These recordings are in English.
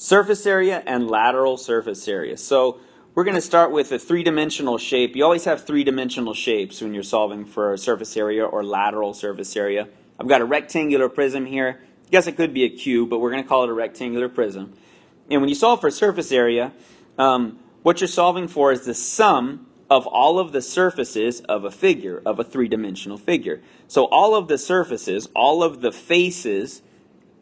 Surface area and lateral surface area. So we're going to start with a three-dimensional shape. You always have three-dimensional shapes when you're solving for a surface area or lateral surface area. I've got a rectangular prism here. I guess it could be a cube, but we're going to call it a rectangular prism. And when you solve for surface area, what you're solving for is the sum of all of the surfaces of a figure, of a three-dimensional figure. So all of the surfaces, all of the faces,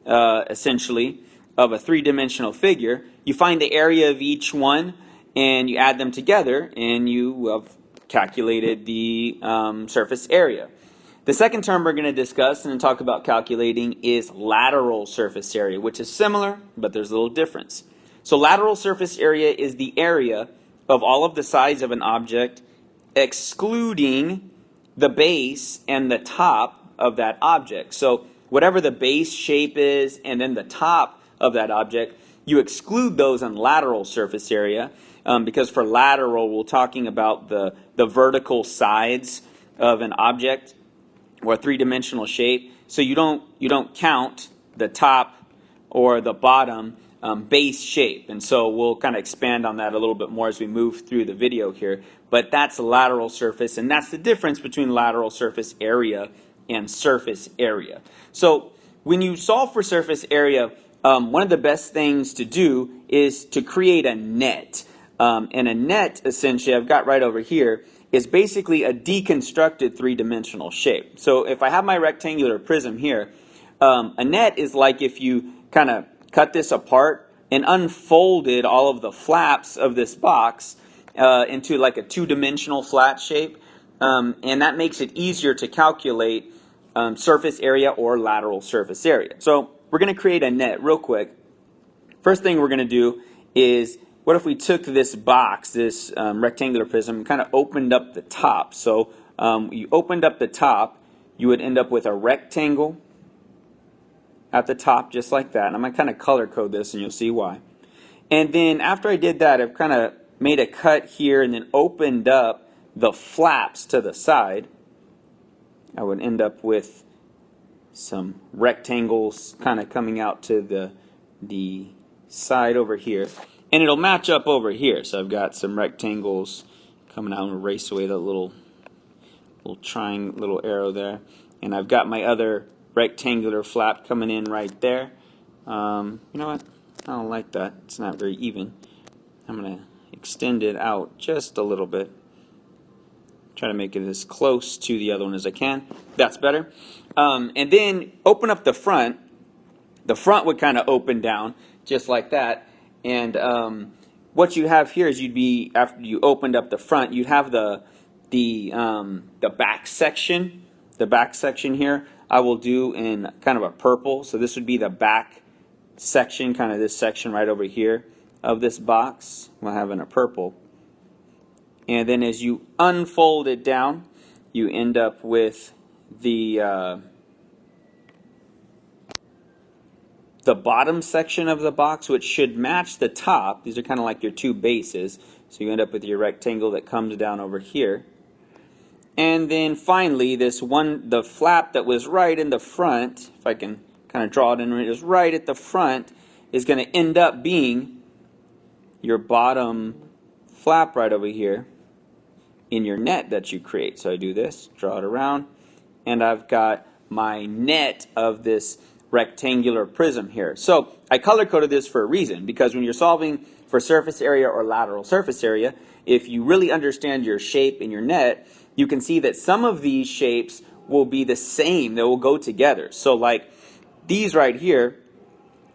essentially, of a three-dimensional figure, you find the area of each one and you add them together and you have calculated the surface area. The second term we're going to discuss and talk about calculating is lateral surface area, which is similar, but there's a little difference. So lateral surface area is the area of all of the sides of an object excluding the base and the top of that object. So whatever the base shape is and then the top of that object, you exclude those on lateral surface area because for lateral we're talking about the vertical sides of an object or a three-dimensional shape. So you don't count the top or the bottom base shape. And so we'll kind of expand on that a little bit more as we move through the video here. But that's lateral surface, and that's the difference between lateral surface area and surface area. So when you solve for surface area, one of the best things to do is to create a net. And a net, essentially, I've got right over here, is basically a deconstructed three-dimensional shape. So if I have my rectangular prism here, a net is like if you kind of cut this apart and unfolded all of the flaps of this box into like a two-dimensional flat shape, and that makes it easier to calculate surface area or lateral surface area. So we're going to create a net real quick. First thing we're going to do is, what if we took this box, this rectangular prism, and kind of opened up the top? So you opened up the top, you would end up with a rectangle at the top, just like that. And I'm going to kind of color code this, and you'll see why. And then after I did that, I've kind of made a cut here and then opened up the flaps to the side. I would end up with some rectangles kind of coming out to the side over here. And it'll match up over here. So I've got some rectangles coming out and erase away that little triangle, little arrow there. And I've got my other rectangular flap coming in right there. You know what? I don't like that. It's not very even. I'm going to extend it out just a little bit. Try to make it as close to the other one as I can. That's better. And then open up the front. The front would kind of open down just like that. And what you have here is after you opened up the front, you'd have the back section. The back section here I will do in kind of a purple. So this would be the back section, kind of this section right over here of this box. We'll have in a purple. And then as you unfold it down, you end up with the bottom section of the box, which should match the top. These are kind of like your two bases. So you end up with your rectangle that comes down over here. And then finally, the flap that was right in the front, if I can kind of draw it in, it is right at the front, is going to end up being your bottom flap right over here in your net that you create. So I do this, draw it around, and I've got my net of this rectangular prism here. So I color coded this for a reason, because when you're solving for surface area or lateral surface area, if you really understand your shape in your net, you can see that some of these shapes will be the same. They will go together. So like these right here,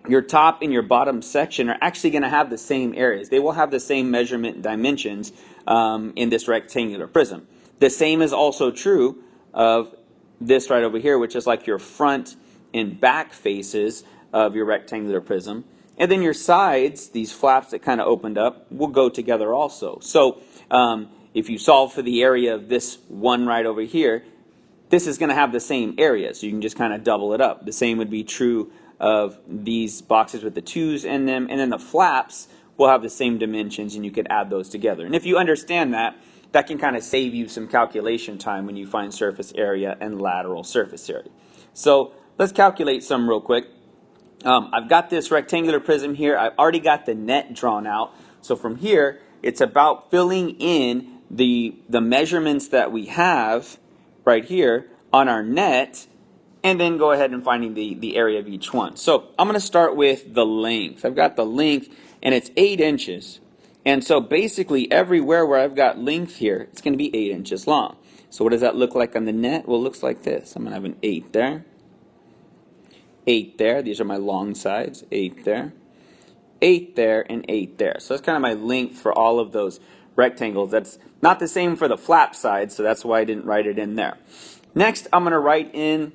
your top and your bottom section are actually going to have the same areas. They will have the same measurement dimensions in this rectangular prism. The same is also true of this right over here, which is like your front and back faces of your rectangular prism. And then your sides, these flaps that kind of opened up, will go together also. So if you solve for the area of this one right over here, this is going to have the same area. So you can just kind of double it up. The same would be true of these boxes with the twos in them. And then the flaps will have the same dimensions, and you could add those together. And if you understand that, that can kind of save you some calculation time when you find surface area and lateral surface area. So let's calculate some real quick. I've got this rectangular prism here. I've already got the net drawn out. So from here, it's about filling in the measurements that we have right here on our net, and then go ahead and finding the area of each one. So I'm going to start with the length. I've got the length, and it's 8 inches. And so basically everywhere where I've got length here, it's going to be 8 inches long. So what does that look like on the net? Well, it looks like this. I'm going to have an 8 there. 8 there. These are my long sides. 8 there. 8 there, and 8 there. So that's kind of my length for all of those rectangles. That's not the same for the flap side, so that's why I didn't write it in there. Next, I'm going to write in,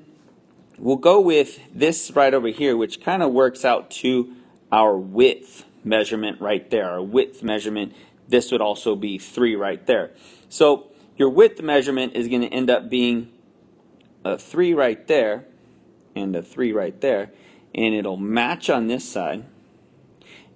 we'll go with this right over here, which kind of works out to our width measurement right there. Our width measurement, this would also be 3 right there. So your width measurement is going to end up being a 3 right there, and a 3 right there, and it'll match on this side.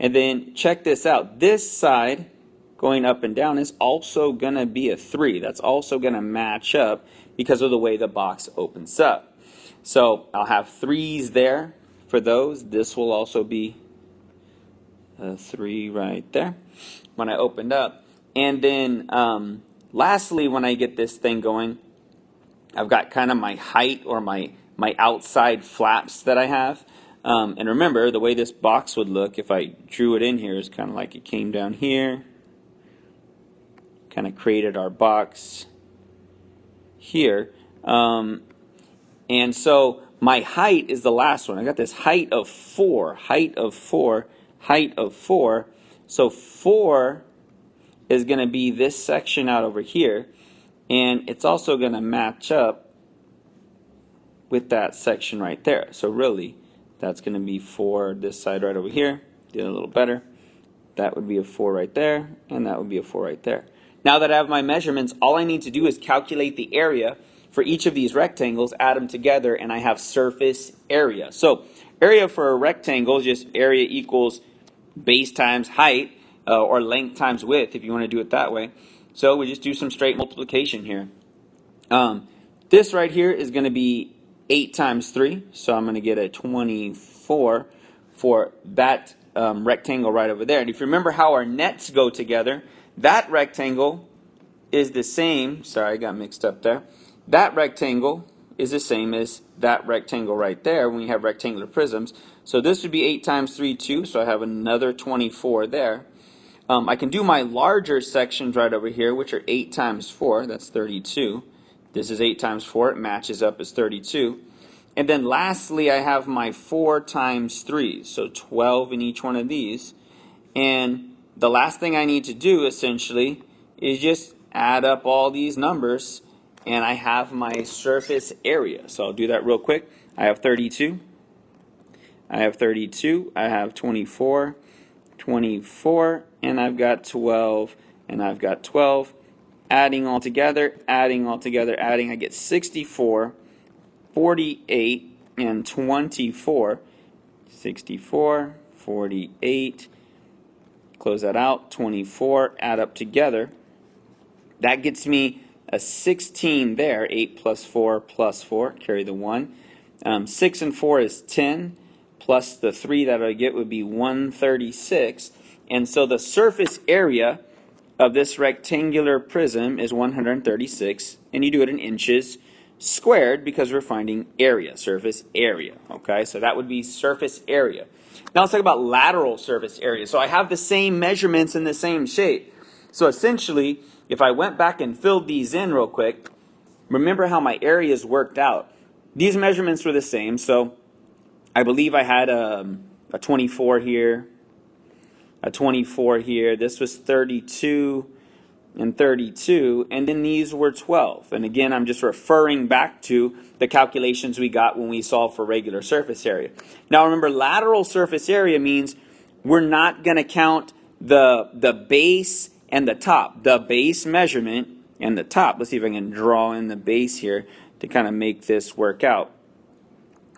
And then check this out, this side going up and down is also going to be a 3. That's also going to match up because of the way the box opens up. So I'll have 3s there for those. This will also be a 3 right there when I opened up. And then lastly, when I get this thing going, I've got kind of my height or my outside flaps that I have. And remember, the way this box would look if I drew it in here is kind of like it came down here, kind of created our box here. And so my height is the last one. I got this height of 4, height of 4, height of 4. So 4 is going to be this section out over here, and it's also going to match up with that section right there. So really, that's going to be 4 this side right over here. Did a little better. That would be a 4 right there, and that would be a 4 right there. Now that I have my measurements, all I need to do is calculate the area for each of these rectangles, add them together, and I have surface area. So area for a rectangle is just area equals base times height, or length times width, if you want to do it that way. So we just do some straight multiplication here. This right here is going to be 8 times 3, so I'm going to get a 24 for that rectangle right over there. And if you remember how our nets go together, that rectangle is the same, sorry I got mixed up there, that rectangle is the same as that rectangle right there when you have rectangular prisms. So this would be 8 times 3, 2, so I have another 24 there. I can do my larger sections right over here, which are 8 times 4, that's 32. This is 8 times 4, it matches up as 32. And then lastly, I have my 4 times 3, so 12 in each one of these. And the last thing I need to do, essentially, is just add up all these numbers, and I have my surface area. So I'll do that real quick. I have 32. I have 32. I have 24. 24. And I've got 12. And I've got 12. Adding all together, adding all together, adding, I get 64, 48, and 24. 64, 48, close that out, 24, add up together. That gets me a 16 there, 8 plus 4 plus 4, carry the 1. 6 and 4 is 10, plus the 3 that I get would be 136. And so the surface area of this rectangular prism is 136, and you do it in inches squared because we're finding area, surface area. Okay, so that would be surface area. Now let's talk about lateral surface area. So I have the same measurements in the same shape. So essentially, if I went back and filled these in real quick, remember how my areas worked out. These measurements were the same, so I believe I had a 24 here, a 24 here. This was 32 and 32, and then these were 12. And again, I'm just referring back to the calculations we got when we solved for regular surface area. Now remember, lateral surface area means we're not going to count the base and the top. The base measurement and the top. Let's see if I can draw in the base here to kind of make this work out.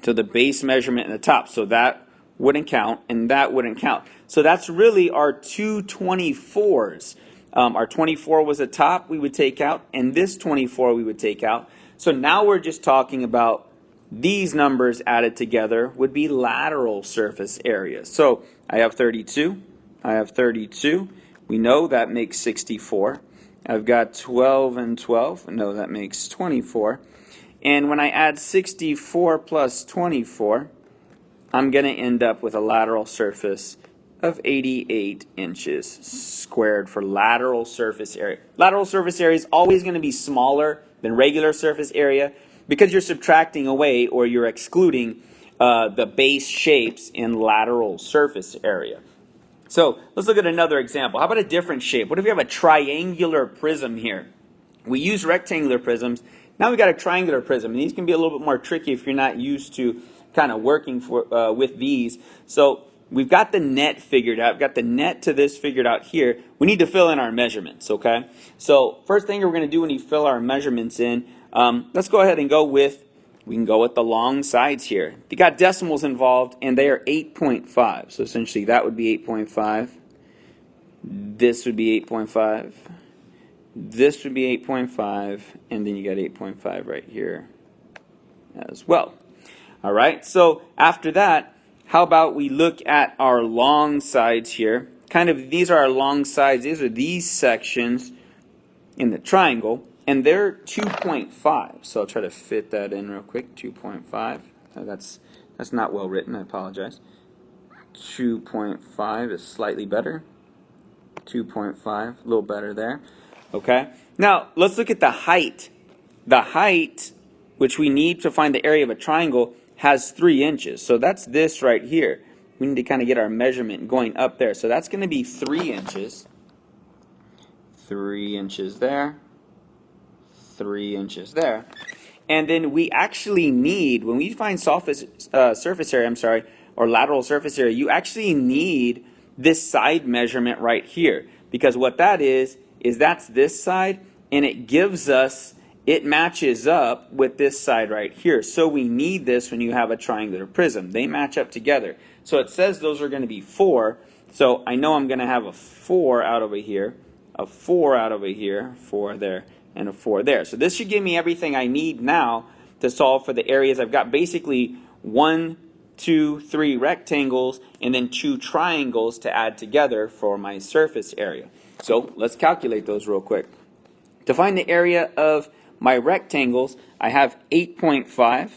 So the base measurement and the top. So that wouldn't count, and that wouldn't count. So that's really our two 24s. Our 24 was a top we would take out, and this 24 we would take out. So now we're just talking about These numbers added together would be lateral surface area. So I have 32. I have 32. We know that makes 64. I've got 12 and 12. No, that makes 24. And when I add 64 plus 24, I'm going to end up with a lateral surface of 88 inches squared for lateral surface area. Lateral surface area is always going to be smaller than regular surface area because you're subtracting away or you're excluding the base shapes in lateral surface area. So let's look at another example. How about a different shape? What if we have a triangular prism here? We use rectangular prisms. Now we got a triangular prism, and these can be a little bit more tricky if you're not used to kind of working with these. So we've got the net figured out. We've got the net to this figured out here. We need to fill in our measurements, okay? So first thing we're going to do when you fill our measurements in, let's go ahead and we can go with the long sides here. You got decimals involved, and they are 8.5. So essentially that would be 8.5. This would be 8.5. This would be 8.5, and then you got 8.5 right here as well. All right, so after that, how about we look at our long sides here? These are our long sides. These are these sections in the triangle, and they're 2.5. So I'll try to fit that in real quick. 2.5. That's not well written. I apologize. 2.5 is slightly better. 2.5, a little better there. Okay. Now let's look at the height. The height, which we need to find the area of a triangle, has 3 inches. So that's this right here. We need to kind of get our measurement going up there. So that's going to be 3 inches. 3 inches there. 3 inches there. And then we actually need, when we find surface area, or lateral surface area, you actually need this side measurement right here. Because what that is that's this side, and it matches up with this side right here. So we need this when you have a triangular prism. They match up together. So it says those are going to be 4. So I know I'm going to have a 4 out over here, a 4 out over here, 4 there, and a 4 there. So this should give me everything I need now to solve for the areas. I've got basically 1, 2, 3 rectangles and then 2 triangles to add together for my surface area. So let's calculate those real quick. To find the area of my rectangles, I have 8.5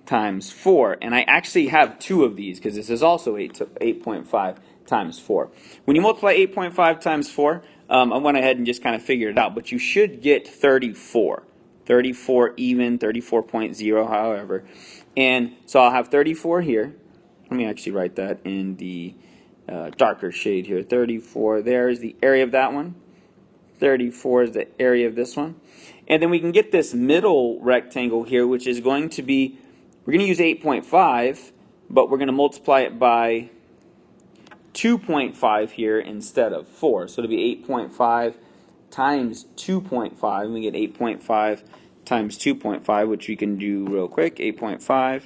times 4, and I actually have 2 of these because this is also 8.5 times 4. When you multiply 8.5 times 4, I went ahead and just kind of figured it out, but you should get 34. 34 even, 34.0, however. And so I'll have 34 here. Let me actually write that in the darker shade here. 34 there is the area of that one. 34 is the area of this one. And then we can get this middle rectangle here, which is going to be, we're going to use 8.5, but we're going to multiply it by 2.5 here instead of 4. So it'll be 8.5 times 2.5. And we get 8.5 times 2.5, which we can do real quick. 8.5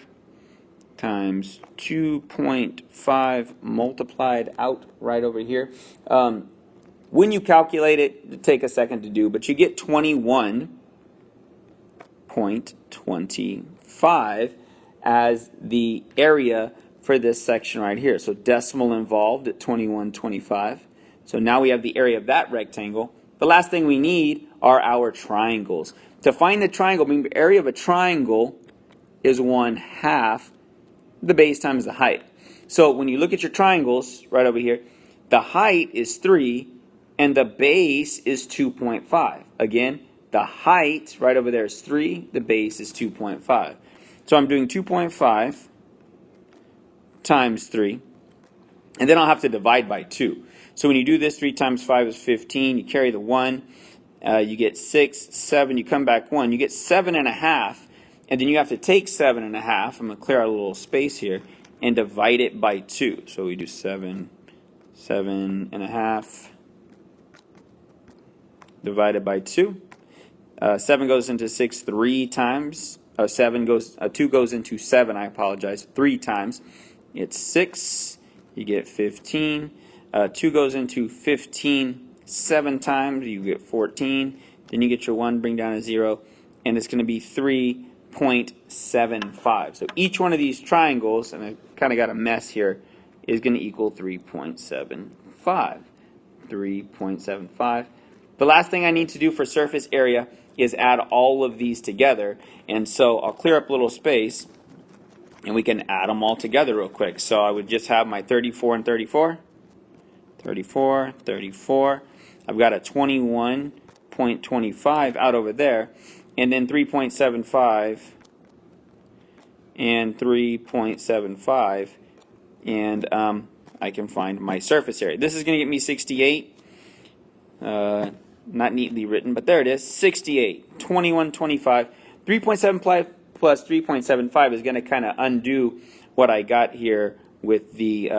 times 2.5 multiplied out right over here. When you calculate it, it'll take a second to do, but you get 21.25 as the area for this section right here. So decimal involved at 21.25. So now we have the area of that rectangle. The last thing we need are our triangles. To find the triangle, the area of a triangle is 1/2 the base times the height. So when you look at your triangles right over here, the height is 3 and the base is 2.5. Again, the height right over there is 3, the base is 2.5. So I'm doing 2.5 times 3, and then I'll have to divide by 2. So when you do this, 3 times 5 is 15. You carry the 1, you get 6, 7, you come back 1, you get 7.5, and then you have to take 7.5. I'm going to clear out a little space here and divide it by 2. So we do 7.5 divided by 2. 7 goes into 6 3 times. 2 goes into 7, I apologize, 3 times. It's 6. You get 15. 2 goes into 15 7 times. You get 14. Then you get your 1, bring down a 0. And it's going to be 3 3.75. So each one of these triangles, and I kind of got a mess here, is going to equal 3.75. 3.75. The last thing I need to do for surface area is add all of these together. And so I'll clear up a little space and we can add them all together real quick. So I would just have my 34 and 34. 34, 34. I've got a 21.25 out over there. And then 3.75 and 3.75. And I can find my surface area. This is going to get me 68. Not neatly written, but there it is. 68, 21.25. 3.75 plus 3.75 is going to kind of undo what I got here with the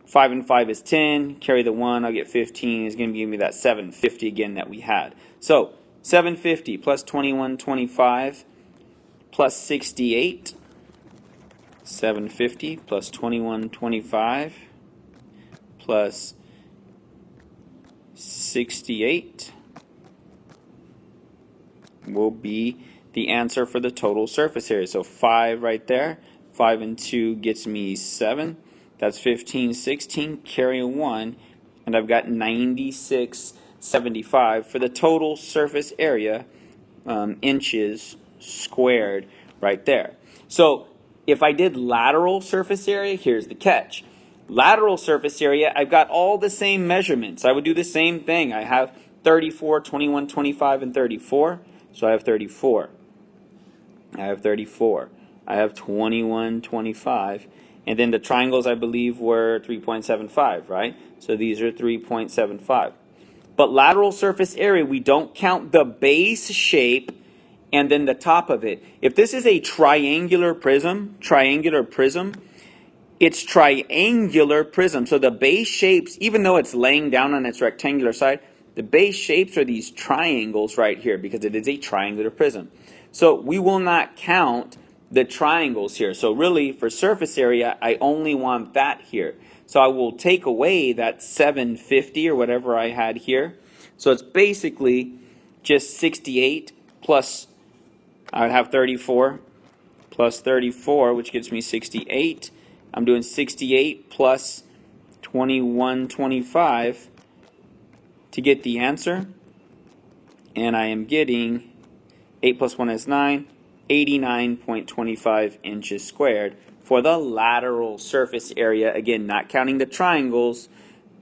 5 and 5 is 10. Carry the 1, I'll get 15. Is going to give me that 750 again that we had. So 750 plus 21.25 plus 68. 750 plus 21.25 plus 68 will be the answer for the total surface area. So 5 right there. 5 and 2 gets me 7. That's 15, 16. Carry a 1. And I've got 96.75 for the total surface area, inches squared right there. So if I did lateral surface area, here's the catch. Lateral surface area, I've got all the same measurements. I would do the same thing. I have 34, 21, 25, and 34. So I have 34. I have 34. I have 21, 25. And then the triangles, I believe, were 3.75, right? So these are 3.75. But lateral surface area, we don't count the base shape and then the top of it. If this is a triangular prism, it's triangular prism. So the base shapes, even though it's laying down on its rectangular side, the base shapes are these triangles right here because it is a triangular prism. So we will not count the triangles here. So really, for surface area, I only want that here. So I will take away that 750 or whatever I had here. So it's basically just 68 plus, I would have 34 plus 34, which gives me 68. I'm doing 68 plus 21.25 to get the answer. And I am getting 8 plus 1 is 9, 89.25 inches squared for the lateral surface area. Again, not counting the triangles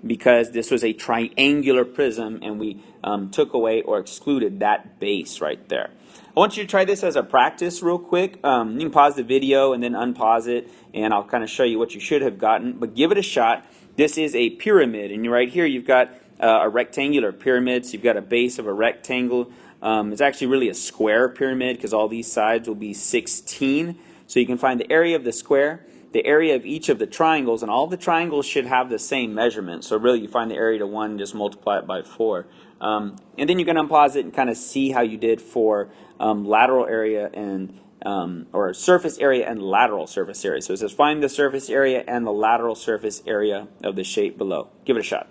because this was a triangular prism and we took away or excluded that base right there. I want you to try this as a practice real quick. You can pause the video and then unpause it, and I'll kind of show you what you should have gotten. But give it a shot. This is a pyramid, and right here you've got a rectangular pyramid. So you've got a base of a rectangle. It's actually really a square pyramid because all these sides will be 16. So you can find the area of the square, the area of each of the triangles, and all the triangles should have the same measurement. So really you find the area to 1 and just multiply it by 4. And then you can unpause it and kind of see how you did for lateral area and or surface area and lateral surface area. So it says find the surface area and the lateral surface area of the shape below. Give it a shot.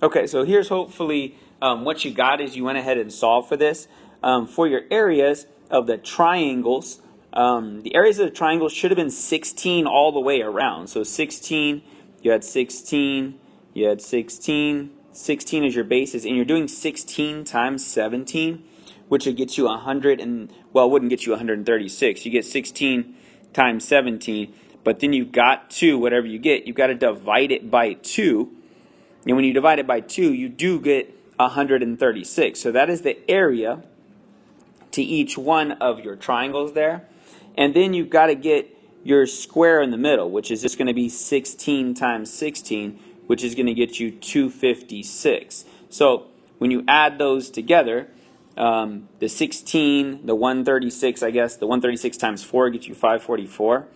Okay, so here's hopefully what you got as you went ahead and solved for this. For your areas of the triangles, the areas of the triangles should have been 16 all the way around. So 16, you had 16, you had 16, 16 as your bases, and you're doing 16 times 17, which would get you 100 and, well, it wouldn't get you 136. You get 16 times 17, but then you've got to, whatever you get, you've got to divide it by 2. And when you divide it by 2, you do get 136. So that is the area to each one of your triangles there. And then you've got to get your square in the middle, which is just going to be 16 times 16, which is going to get you 256. So when you add those together, the 16, the 136, I guess, the 136 times 4 gets you 544.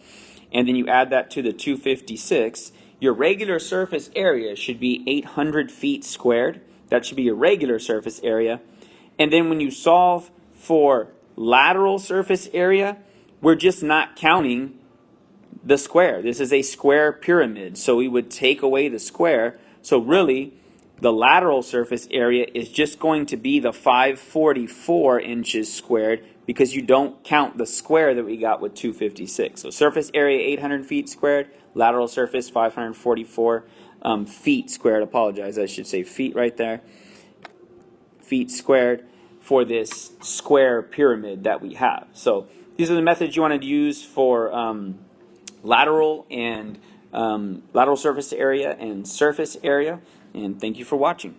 And then you add that to the 256. Your regular surface area should be 800 feet squared. That should be your regular surface area. And then when you solve for lateral surface area, we're just not counting the square. This is a square pyramid, so we would take away the square. So really, The lateral surface area is just going to be the 544 inches squared because you don't count the square that we got with 256. So surface area 800 feet squared, lateral surface 544 feet squared. Apologize, I should say feet right there. Feet squared for this square pyramid that we have. So these are the methods you want to use for lateral and lateral surface area and surface area. And thank you for watching.